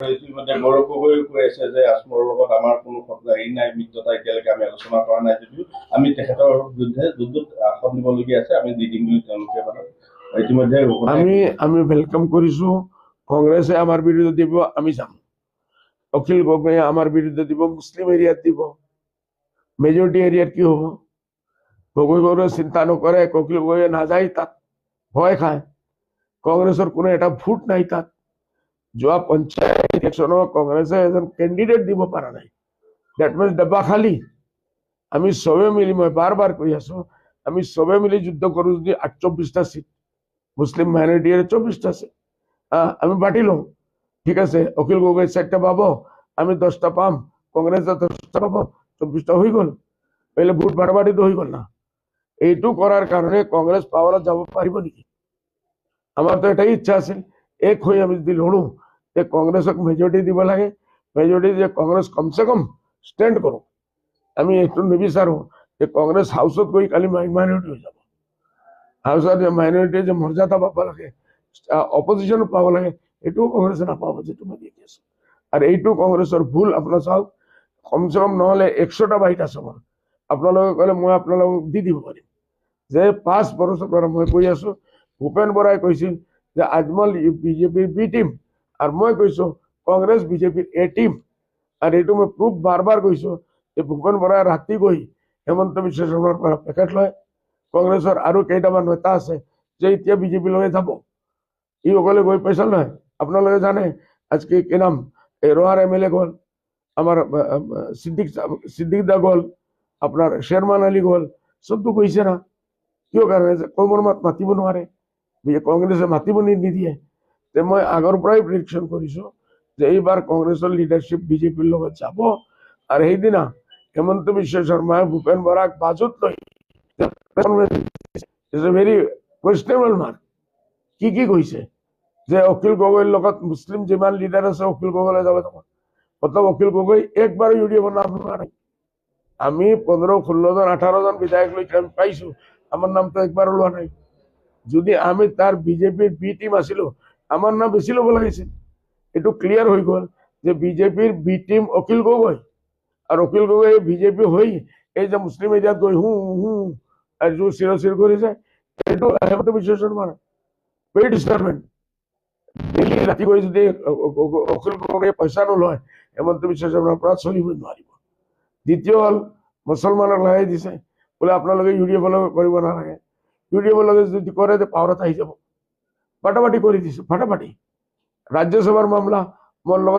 ইতিমধ্যে গৌৰৱ গগৈ কৈ আছে যে আজমলৰ লগত আমাৰ কোনো হেৰি নাই, মিত্ৰতা এতিয়ালৈকে আমি আলোচনা কৰা নাই যদিও আমি তেখেতৰ বিৰুদ্ধে যোনটোত আসন দিবলগীয়া আছে আমি দি দিম বুলি তেওঁলোকে মানে ইতিমধ্যে আমি ওয়েলকাম কৰিছো। কংগ্ৰেছে আমাৰ বিৰুদ্ধে দিব, আমি যাম। অখিল গগৈয়ে আমাৰ বিৰুদ্ধে দিব, মুছলিম এৰিয়াত দিব। মেজৰিটি এৰিয়াত কি হ'ব? গগৈ গগৈয়ে চিন্তা নকৰে, অখিল গগৈয়ে নাযায়, তাত ভয় খায়। কংগ্ৰেছৰ কোনো এটা ভোট নাই তাত। যোৱা পঞ্চায়ত ইলেকশ্যনত কংগ্ৰেছে এজন কেণ্ডিডেট দিব পৰা নাই। ডেট মিনছ ডাব্বা খালী। আমি চবে মিলি, মই বাৰ বাৰ কৈ আছো, আমি চবে মিলি যুদ্ধ কৰো যদি 24টা সিট, মুসলিম মাইনরিটি 24টা সিট আমি বাটি লওঁ। ঠিক আছে, অখিল গগৈ 4টা পাব, আমি 10টা পাম, কংগ্রেস 10টা পাব, 24টা হয়ে গেল। পহলে ভোট বাড়াবাড়িতে হয়ে গেল না। এইটো করার কারণে কংগ্রেস পাওয়ারে যাব পাৰিব নেকি? আমার তো এটাই ইচ্ছা আছিল, এক হয়ে আমি যদি লড়ো যে কংগ্রেসক মেজরিটি দিব লাগে, মেজরিটি দিয়ে কংগ্রেস কমসে কম স্ট্যান্ড করো। আমি একটু নিবিচাৰো যে কংগ্রেস হাউসত গৈ কালি মাইনরিটি হয়ে যাব। হাউসত মাইনরিটি যে মর্যাদা পাব লাগে, অপজিশন পাব লাগে, এটাও কংগ্রেসে নাপাব, যেটো মই দেখি আছো। আর এইটো কংগ্রেসের ভুল। আপনার চাওক, কমসে কম নহলে 100টা বাইট আছে আমার। আপোনালোকে কলে মই আপোনালোকক দি দিব পাৰিম। যে 5 বছৰৰ পৰা মই কৈ আছো, ভূপেন বৰাই কৈছিল যে আজমল বিজেপিৰ বি টিম, আৰ মই কৈছো কংগ্ৰেস বিজেপিৰ এ টিম। আৰ এইটো মই প্ৰুফ বাৰ বাৰ কৈছো যে ভূপেন বৰাই ৰাতি গৈ হেমন্ত বিশ্ব শৰ্মাৰ পৰা পেকেট লয়। কংগ্রেসের আরো কেইটামান নেতা আছে যে এতিয়া বিজেপি লগে যাব। ই অকলে গৈ পাইছে নহয়? আপোনালোকে জানে আজকে কি নাম, রোহার এমএলএ গল, আমার সিদ্দিক দা গল, আপনার শেরমান আলী গল, সবটো কৈছে না। কিয় কাৰণে? কমৰ মাত মাতিব নোৱাৰে, কংগ্ৰেছে মাতিব নিদিয়ে। তে মই আগৰ পৰাই প্ৰেডিকশ্যন কৰিছো যে এইবাৰ কংগ্ৰেছৰ লিডাৰশ্বিপ বিজেপিৰ লগত যাব। আৰু সেইদিনা হেমন্ত বিশ্ব শৰ্মাই ভূপেন বৰাক বাজুত লৈ ভেৰি কুৱেশ্যনেবল মাৰ্ক কি কৈছে যে অখিল গগৈৰ লগত মুছলিম যিমান লিডাৰ আছে অখিল গগৈলৈ যাব। মতলব অখিল গগৈ একবাৰো ইউডিএফৰ নাম লোৱা নাই। আমি 15, 16 জন 18 জন বিধায়ক লৈ আমি পাইছো, আমার নাম তো একবারও লোৱা নাই। যদি আমি তার বিজেপির বি টিম আছিলো, আমার নাম বেশি লব লাগিছিল। এটো ক্লিয়ার হয়ে গেল যে বিজেপির বি টিম অখিল গগৈ, আর অখিল গগৈ বিজেপি হয়ে এই যে মুসলিম এরিয়াত গৈ হু হু আর যে চিৰ কৰিছে, এইটো হেমন্ত বিশ্ব শৰ্মাৰ পেইড স্টেটমেন্ট। ডেইলি ৰাতি গৈ যদি অখিল গগৈয়ে পইচা নলয়, হেমন্ত বিশ্ব শৰ্মাৰ পৰা চলিব নোৱাৰিব। দ্বিতীয় হল, মুছলমানক লগাই দিছে, বোলে আপোনালোকে ইউডিএফৰ লগত কৰিব নালাগে। ইউডিএফৰ লগত যদি কৰে পাৱাৰত আহি যাব। ফাটাফাটি কৰি দিছে, ফাটাফাটি। ৰাজ্যসভাৰ মামলা মোৰ লগত